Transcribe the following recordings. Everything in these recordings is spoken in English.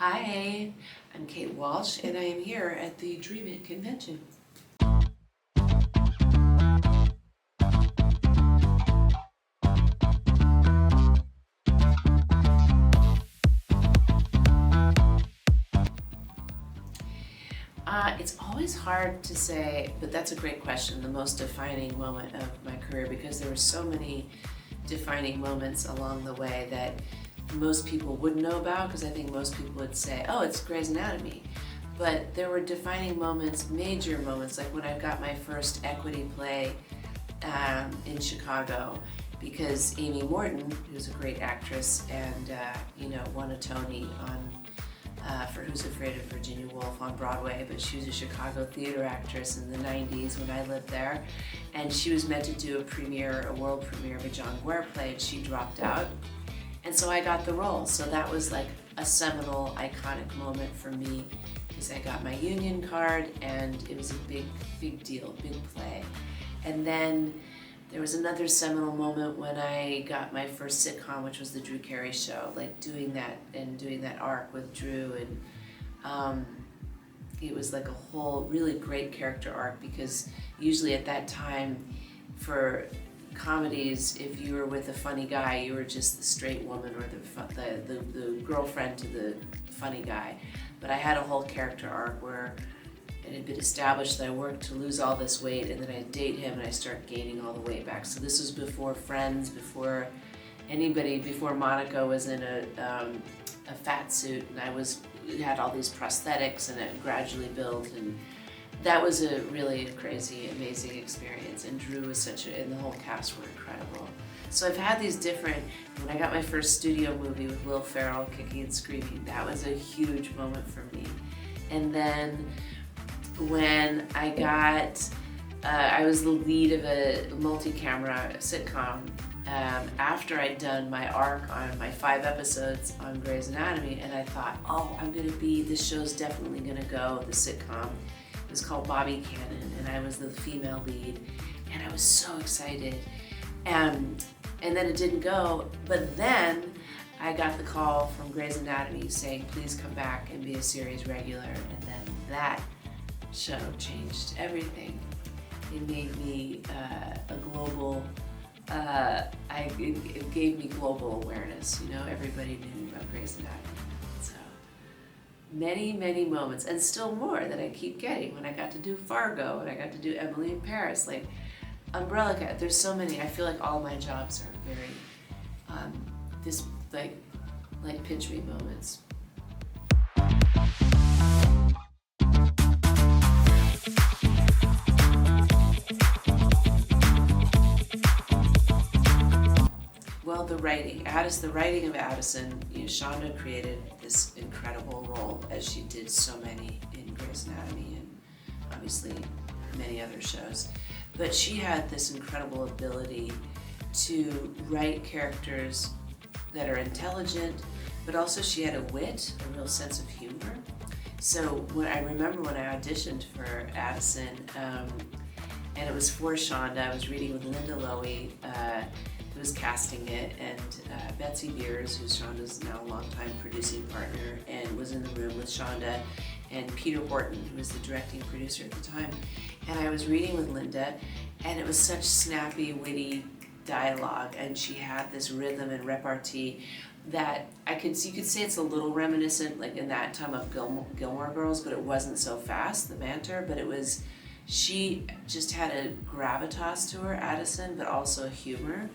Hi, I'm Kate Walsh, and I am here at the Dream It convention. It's always hard to say, but that's a great question, the most defining moment of my career, because there were so many defining moments along the way that most people wouldn't know about, because I think most people would say, oh, it's Grey's Anatomy. But there were defining moments, major moments, like when I got my first equity play in Chicago, because Amy Morton, who's a great actress and won a Tony for Who's Afraid of Virginia Woolf on Broadway, but she was a Chicago theater actress in the 90s when I lived there, and she was meant to do a world premiere of a John Guare play, and she dropped out, and so I got the role. So that was like a seminal, iconic moment for me, because I got my union card, and it was a big deal, big play. And then there was another seminal moment when I got my first sitcom, which was the Drew Carey Show, like doing that arc with Drew, and it was like a whole really great character arc, because usually at that time for comedies, if you were with a funny guy, you were just the straight woman or the girlfriend to the funny guy. But I had a whole character arc where it had been established that I worked to lose all this weight, and then I'd date him and I start gaining all the weight back. So this was before Friends, before Monica was in a fat suit, and I had all these prosthetics, and it gradually built, and that was a really crazy, amazing experience. And Drew was and the whole cast were incredible. So I've had these different, when I got my first studio movie with Will Ferrell kicking and screaming, that was a huge moment for me. And then when I was the lead of a multi-camera sitcom after I'd done my arc on my 5 episodes on Grey's Anatomy, and I thought, oh, this show's definitely gonna go, the sitcom. It was called Bobby Cannon, and I was the female lead, and I was so excited. And then it didn't go, but then I got the call from Grey's Anatomy saying, please come back and be a series regular, and then that show changed everything. It made me a global, it gave me global awareness, everybody knew about Grey's Anatomy. So many moments, and still more that I keep getting. When I got to do Fargo, and I got to do Emily in Paris, like Umbrella Academy, there's so many. I feel like all my jobs are very, like pinch me moments. Well, the writing of Addison, Shonda created this incredible role, as she did so many in Grey's Anatomy and obviously many other shows. But she had this incredible ability to write characters that are intelligent, but also she had a wit, a real sense of humor. So I remember when I auditioned for Addison, and it was for Shonda, I was reading with Linda Lowy, who was casting it, and Betsy Beers, who's Shonda's now longtime producing partner, and was in the room with Shonda, and Peter Horton, who was the directing producer at the time. And I was reading with Linda, and it was such snappy, witty dialogue, and she had this rhythm and repartee that you could say it's a little reminiscent, like in that time, of Gilmore Girls, but it wasn't so fast, the banter, but she just had a gravitas to her, Addison, but also a humor,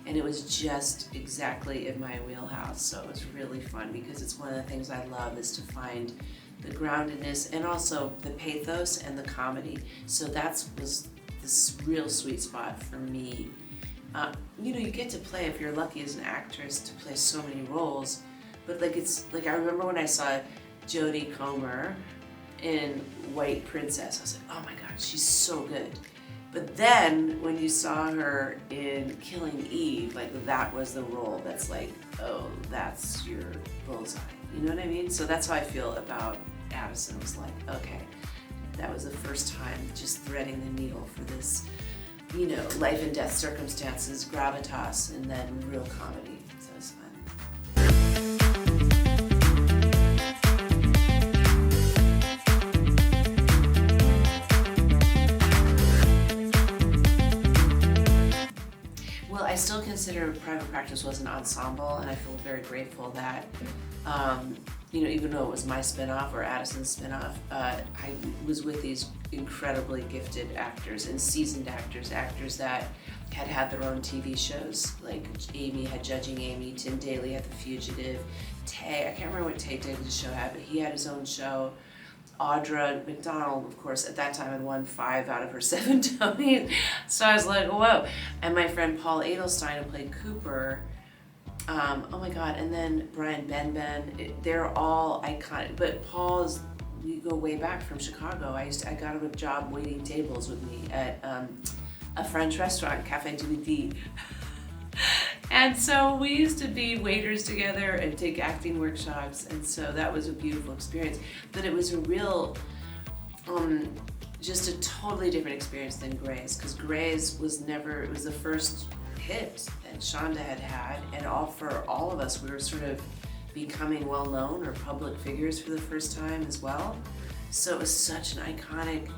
and it was just exactly in my wheelhouse. So it was really fun, because it's one of the things I love, is to find the groundedness and also the pathos and the comedy. So that was this real sweet spot for me. You get to play, if you're lucky as an actress, to play so many roles, but I remember when I saw Jodie Comer in White Princess, I was like, oh my God, she's so good. But then when you saw her in Killing Eve, that was the role that's like, oh, that's your bullseye. You know what I mean? So that's how I feel about Addison. It was like, okay, that was the first time just threading the needle for this, life and death circumstances, gravitas, and then real comedy. So it was fun. Private Practice was an ensemble, and I feel very grateful that, even though it was my spin-off or Addison's spin-off, I was with these incredibly gifted actors and seasoned actors that had their own TV shows. Like Amy had Judging Amy, Tim Daly had The Fugitive, Tay, I can't remember what Tay Daly's show had, but he had his own show. Audra McDonald, of course, at that time had won 5 out of her 7 Tonys. So I was like, whoa. And my friend Paul Adelstein, who played Cooper, oh my God, and then Brian Benben, they're all iconic. But Paul's, we go way back from Chicago. I got him a job waiting tables with me at a French restaurant, Café du Midi. And so we used to be waiters together and take acting workshops, and so that was a beautiful experience. But it was a real, just a totally different experience than Grey's, because Grey's was the first hit that Shonda had, and for all of us, we were sort of becoming well-known or public figures for the first time as well. So it was such an iconic,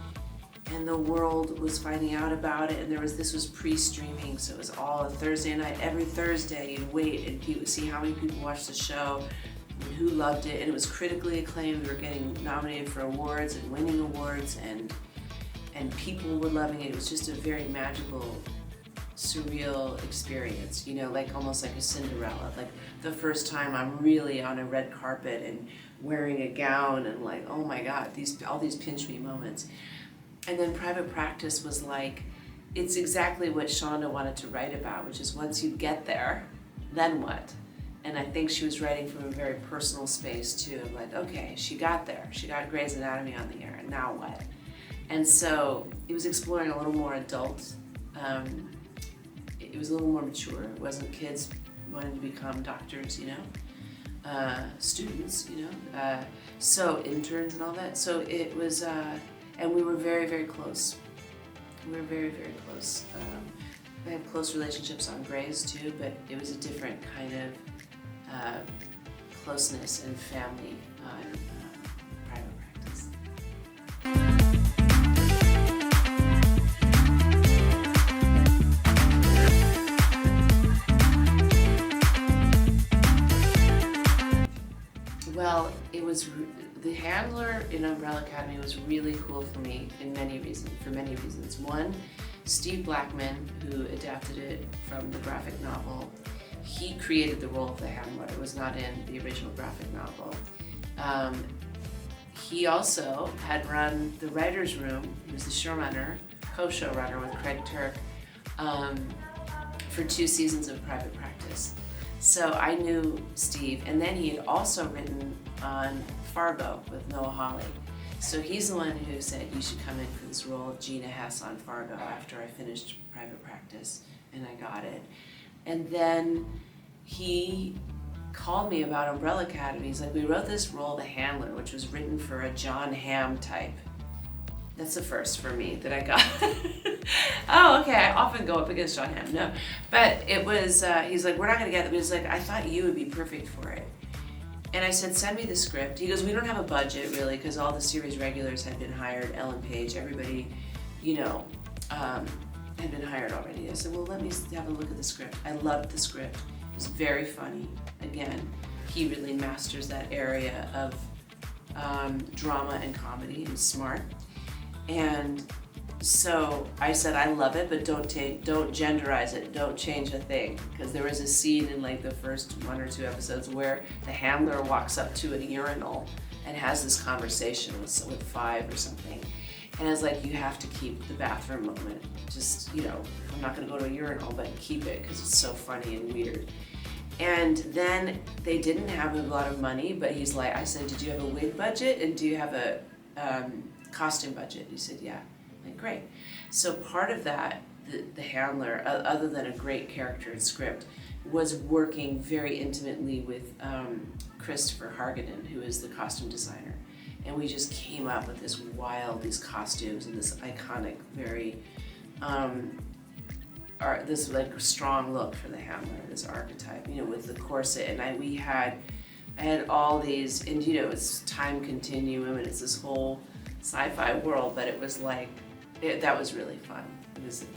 and the world was finding out about it, and this was pre-streaming, so it was all a Thursday night. Every Thursday you'd wait and see how many people watched the show and who loved it, and it was critically acclaimed. We were getting nominated for awards and winning awards, and people were loving it. It was just a very magical, surreal experience, like almost like a Cinderella. Like the first time I'm really on a red carpet and wearing a gown, and like, oh my God, all these pinch me moments. And then Private Practice was like, it's exactly what Shonda wanted to write about, which is once you get there, then what? And I think she was writing from a very personal space too, like, okay, she got there, she got Grey's Anatomy on the air, and now what? And so it was exploring a little more adult, it was a little more mature. It wasn't kids wanting to become doctors, students, so interns and all that. So it was, and we were very, very close. We were very, very close. We had close relationships on Grey's too, but it was a different kind of closeness and family on Private Practice. Well, it was the handler in Umbrella Academy was really cool for me for many reasons. One, Steve Blackman, who adapted it from the graphic novel, he created the role of the handler. It was not in the original graphic novel. He also had run the writer's room. He was the showrunner, co-showrunner with Craig Turk for 2 seasons of Private Practice. So I knew Steve, and then he had also written on Fargo with Noah Hawley. So he's the one who said, you should come in for this role of Gina Hess on Fargo after I finished Private Practice, and I got it. And then he called me about Umbrella Academy. He's like, we wrote this role, the handler, which was written for a John Hamm type. That's the first for me that I got. Oh, okay, I often go up against John Hamm, no. But it was, he's like, we're not gonna get it. But he's like, I thought you would be perfect for it. And I said, send me the script. He goes, we don't have a budget really, because all the series regulars had been hired, Ellen Page, everybody, had been hired already. I said, well, let me have a look at the script. I loved the script. It was very funny. Again, he really masters that area of drama and comedy and smart. And so I said, I love it, but don't genderize it, don't change a thing. Because there was a scene in like the first 1 or 2 episodes where the handler walks up to a urinal and has this conversation with Five or something. And I was like, you have to keep the bathroom moment. Just, I'm not gonna go to a urinal, but keep it because it's so funny and weird. And then they didn't have a lot of money, but he's like, I said, did you have a wig budget and do you have a costume budget? He said, yeah. I'm like, great. So part of that, the handler, other than a great character and script, was working very intimately with Christopher Hargadon, who is the costume designer. And we just came up with these costumes and this iconic, very, this like strong look for the handler, this archetype, with the corset. And I had all these, and it's time continuum, and it's this whole sci-fi world, but it was like, that was really fun.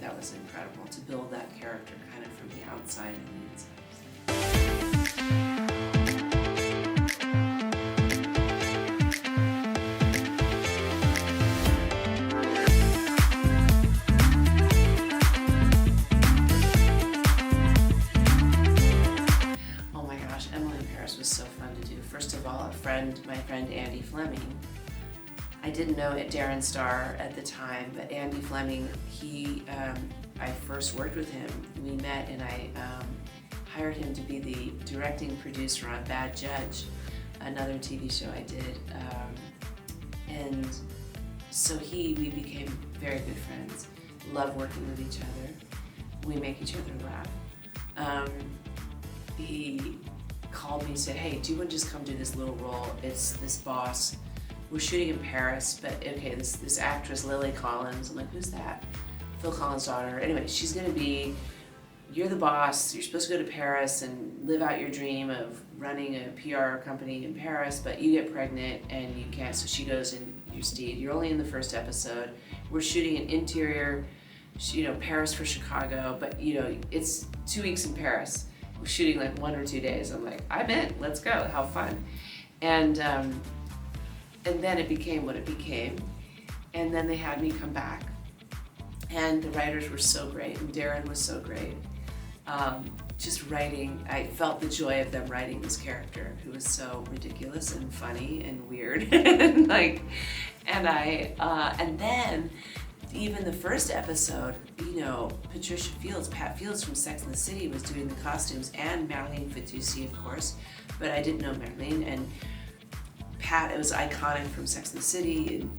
That was incredible to build that character kind of from the outside and the inside. and my friend Andy Fleming. I didn't know Darren Star at the time, but Andy Fleming, I first worked with him. We met and I hired him to be the directing producer on Bad Judge, another TV show I did. And so we became very good friends, love working with each other. We make each other laugh. He called me and said, hey, do you want to just come do this little role? It's this boss. We're shooting in Paris, but okay, this actress, Lily Collins, I'm like, who's that? Phil Collins' daughter. Anyway, she's gonna be, you're the boss, you're supposed to go to Paris and live out your dream of running a PR company in Paris, but you get pregnant and you can't, so she goes in your steed. You're only in the first episode. We're shooting an interior, Paris for Chicago, but it's 2 weeks in Paris. We're shooting like 1 or 2 days. I'm like, I'm in, let's go, how fun. And then it became what it became. And then they had me come back. And the writers were so great, and Darren was so great. Just writing, I felt the joy of them writing this character who was so ridiculous and funny and weird. and then even the first episode, Pat Fields from Sex and the City was doing the costumes, and Marlene Fitoussi, of course, but I didn't know Marlene, and Pat, it was iconic from Sex and the City, and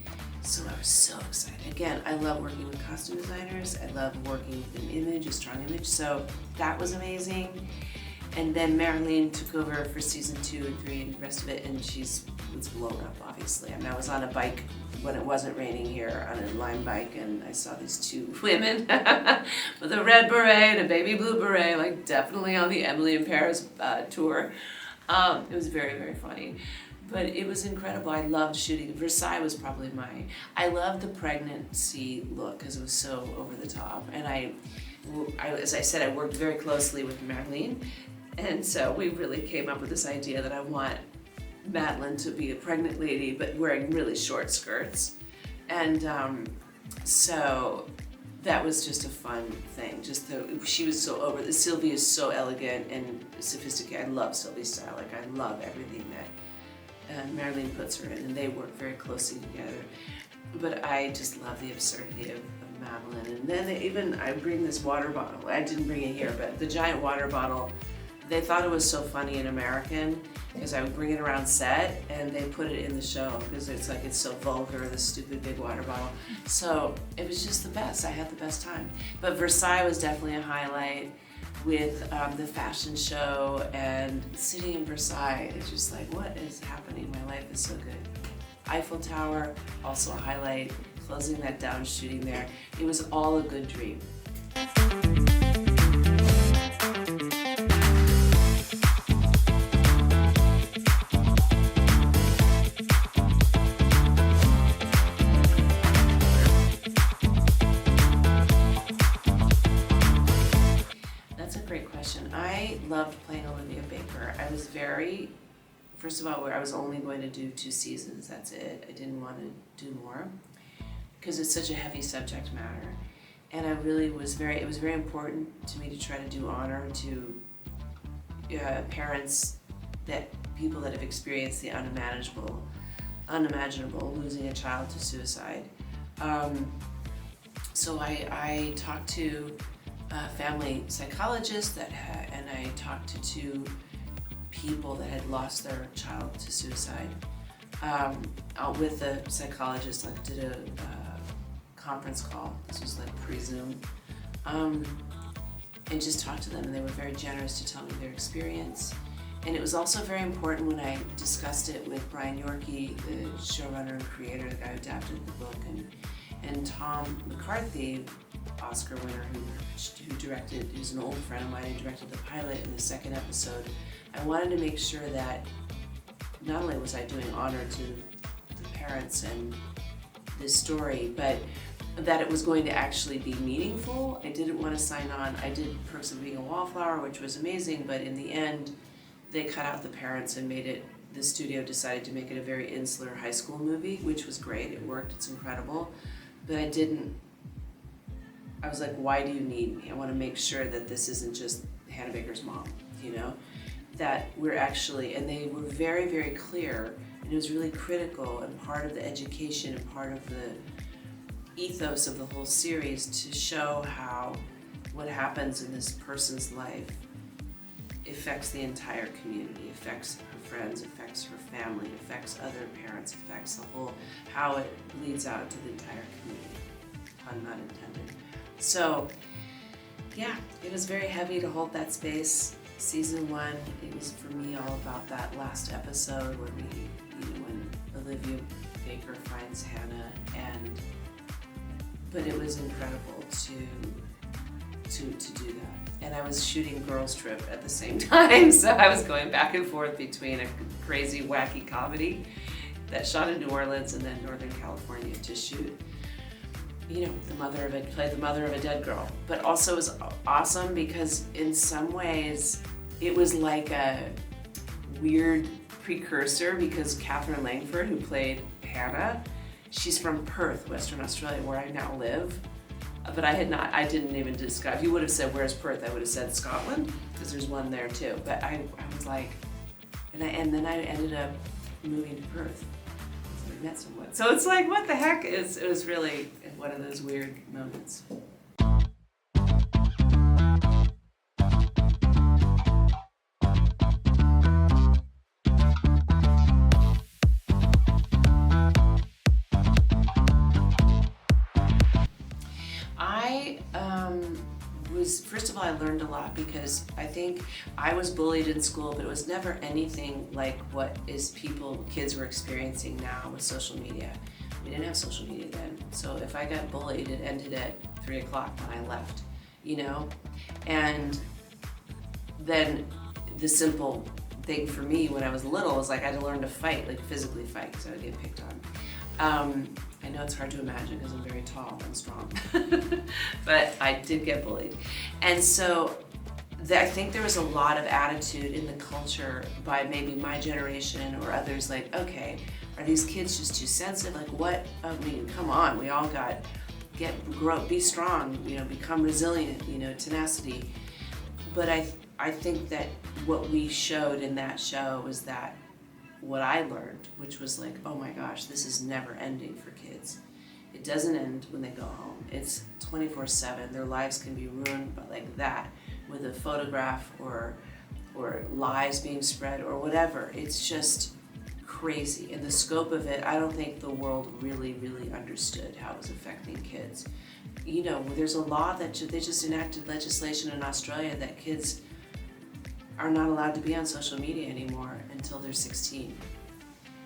so I was so excited. Again, I love working with costume designers. I love working with an image, a strong image, so that was amazing. And then Marlene took over for season 2 and 3 and the rest of it, and was blown up, obviously. I was on a bike when it wasn't raining here, on a Lime bike, and I saw these 2 women with a red beret and a baby blue beret, like definitely on the Emily in Paris tour. It was very, very funny. But it was incredible. I loved shooting. Versailles was probably I loved the pregnancy look because it was so over the top. And I, as I said, I worked very closely with Marlene. And so we really came up with this idea that I want Madeline to be a pregnant lady, but wearing really short skirts. And so that was just a fun thing. She was so over. Sylvie is so elegant and sophisticated. I love Sylvie's style. Like, I love everything that Marlene puts her in, and they work very closely together. But I just love the absurdity of Madeline. And then I bring this water bottle. I didn't bring it here, but the giant water bottle, they thought it was so funny and American because I would bring it around set, and they put it in the show because it's so vulgar, this stupid big water bottle. So it was just the best. I had the best time. But Versailles was definitely a highlight, with the fashion show and sitting in Versailles. It's just like, what is happening? My life is so good. Eiffel Tower, also a highlight, closing that down, shooting there. It was all a good dream. I loved playing Olivia Baker. I was first of all, I was only going to do 2 seasons, that's it. I didn't want to do more because it's such a heavy subject matter. And it was very important to me to try to do honor to parents, people that have experienced the unimaginable, losing a child to suicide. So I talked to a family psychologist and I talked to 2 people that had lost their child to suicide. With the psychologist, I did a conference call. This was like pre-Zoom, and just talked to them, and they were very generous to tell me their experience. And it was also very important when I discussed it with Brian Yorkey, the showrunner and creator, the guy who adapted the book, and Tom McCarthy, Oscar winner, who's an old friend of mine, who directed the pilot in the 2nd episode. I wanted to make sure that not only was I doing honor to the parents and this story, but that it was going to actually be meaningful. I didn't want to sign on. I did Perks of Being a Wallflower, which was amazing, but in the end, they cut out the parents and the studio decided to make it a very insular high school movie, which was great. It worked, it's incredible. But I was like, why do you need me? I want to make sure that this isn't just Hannah Baker's mom, that we're actually, and they were very, very clear And it was really critical and part of the education and part of the ethos of the whole series to show how what happens in this person's life affects the entire community, affects her friends, affects her family, affects other parents, affects the whole, how it bleeds out to the entire community, pun not intended. So yeah, it was very heavy to hold that space. Season 1, it was for me all about that last episode where when Olivia Baker finds Hannah, but it was incredible to do that. And I was shooting Girls Trip at the same time, so I was going back and forth between a crazy, wacky comedy that shot in New Orleans and then Northern California to shoot, play the mother of a dead girl. But also it was awesome because in some ways it was like a weird precursor because Catherine Langford, who played Hannah, she's from Perth, Western Australia, where I now live. But I didn't even discuss, if you would have said, where's Perth, I would have said Scotland, because there's one there too. But I was like, and then I ended up moving to Perth. So we met someone. So it's like, what the heck? It was really one of those weird moments. First of all, I learned a lot because I think I was bullied in school, but it was never anything like what kids were experiencing now with social media. We didn't have social media then. So if I got bullied, it ended at 3 o'clock when I left, And then the simple thing for me when I was little was like I had to learn to fight, like physically fight, because I would get picked on. I know it's hard to imagine because I'm very tall and strong, but I did get bullied. And so I think there was a lot of attitude in the culture by maybe my generation or others like, okay, are these kids just too sensitive? Like what, come on, we all grow up, be strong, become resilient, tenacity. But I think that what we showed in that show was that what I learned, which was like, oh my gosh, this is never ending for kids. It doesn't end when they go home. It's 24/7. Their lives can be ruined but like that with a photograph or lies being spread or whatever. It's just crazy. And the scope of it, I don't think the world really, really understood how it was affecting kids. There's a law that they just enacted legislation in Australia that kids are not allowed to be on social media anymore until they're 16.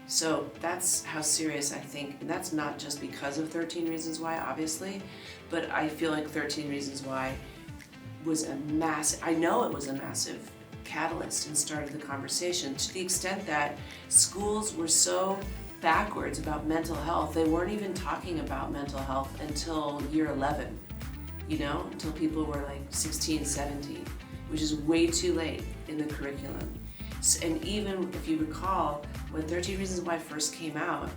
So that's how serious I think, and that's not just because of 13 Reasons Why, obviously, but I feel like 13 Reasons Why was a massive catalyst and started the conversation to the extent that schools were so backwards about mental health. They weren't even talking about mental health until year 11, until people were like 16, 17. Which is way too late in the curriculum. And even if you recall, when 13 Reasons Why first came out,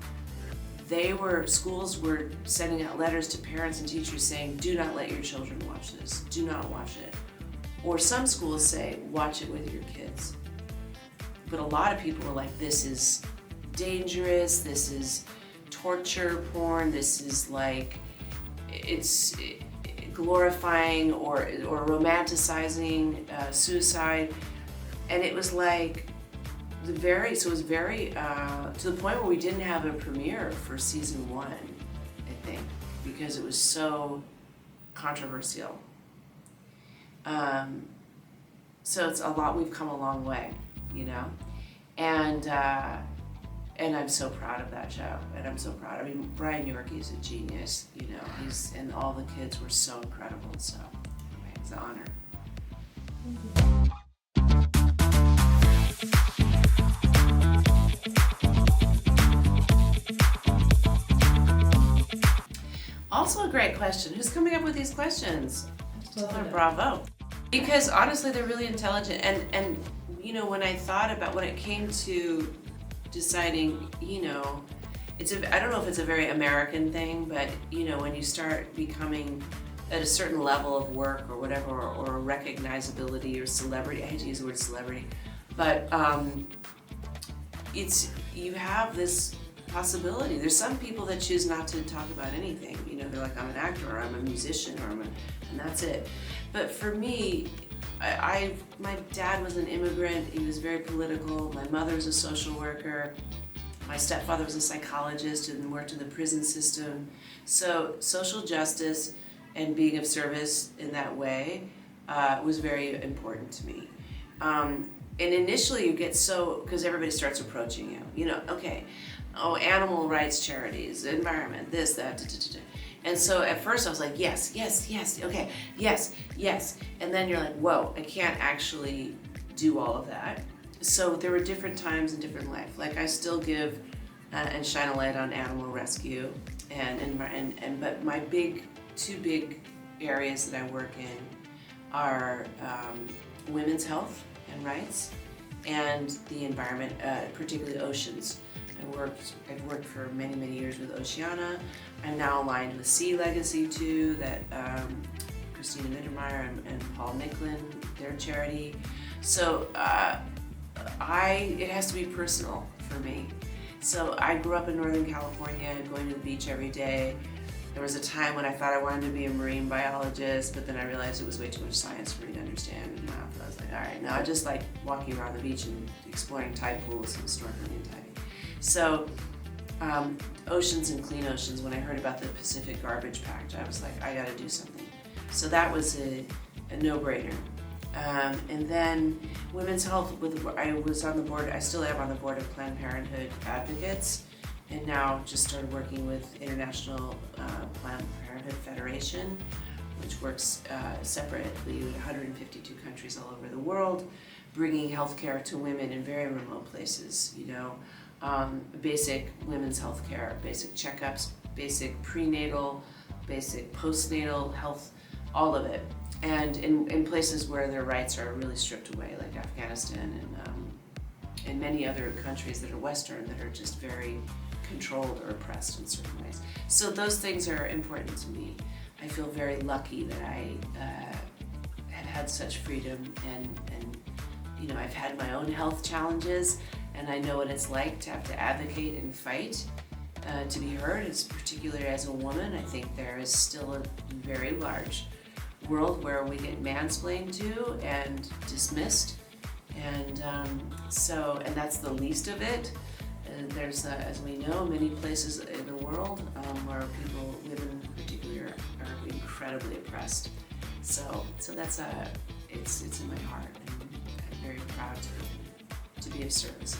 schools were sending out letters to parents and teachers saying, do not let your children watch this, do not watch it. Or some schools say, watch it with your kids. But a lot of people were like, this is dangerous, this is torture porn, this is like, it's glorifying or romanticizing suicide, and it was like it was very to the point where we didn't have a premiere for season 1, I think, because it was so controversial. So it's a lot. We've come a long way, and I'm so proud of that show, and I'm so proud. Brian Yorkie is a genius, and all the kids were so incredible, so anyway, it's an honor. Also a great question. Who's coming up with these questions? Bravo. Because honestly, they're really intelligent, and when I thought about, when it came to deciding, I don't know if it's a very American thing, but when you start becoming at a certain level of work or whatever, or recognizability or celebrity, I hate to use the word celebrity, but it's, you have this possibility. There's some people that choose not to talk about anything. You know, they're like, I'm an actor, or I'm a musician, or and that's it. But for me, my dad was an immigrant. He was very political. My mother was a social worker. My stepfather was a psychologist and worked in the prison system. So social justice and being of service in that way was very important to me. And initially you get because everybody starts approaching you, you know, okay, animal rights charities, environment, this, that, da, da, da, da. And so at first I was like, yes, okay, yes. And then you're like, whoa, I can't actually do all of that. So there were different times in different life. Like I still give and shine a light on animal rescue, but my two big areas that I work in are women's health and rights, and the environment, particularly oceans. I've worked for many years with Oceana. I'm now aligned with Sea Legacy too, that Christina Mittermeier and Paul Nicklin, their charity. So it has to be personal for me. So I grew up in Northern California, going to the beach every day. There was a time when I thought I wanted to be a marine biologist, but then I realized it was way too much science for me to understand in math. I was like, all right, now I just like walking around the beach and exploring tide pools and snorkeling and diving. So oceans and clean oceans, when I heard about the Pacific Garbage Pact, I was like, I gotta do something. So that was a no-brainer. And then women's health, I was on the board, I still am on the board of Planned Parenthood Advocates, and now just started working with International Planned Parenthood Federation, which works separately with 152 countries all over the world, bringing healthcare to women in very remote places, you know, basic women's healthcare, basic checkups, basic prenatal, basic postnatal health, all of it. And in places where their rights are really stripped away, like Afghanistan and many other countries that are Western that are just very controlled or oppressed in certain ways. So those things are important to me. I feel very lucky that I have had such freedom, and you know, I've had my own health challenges, and I know what it's like to have to advocate and fight to be heard, particularly as a woman. I think there is still a very large world where we get mansplained to and dismissed, and and that's the least of it. There's, as we know, many places in the world where women in particular, are incredibly oppressed. So that's it's in my heart, and I'm very proud to be of service.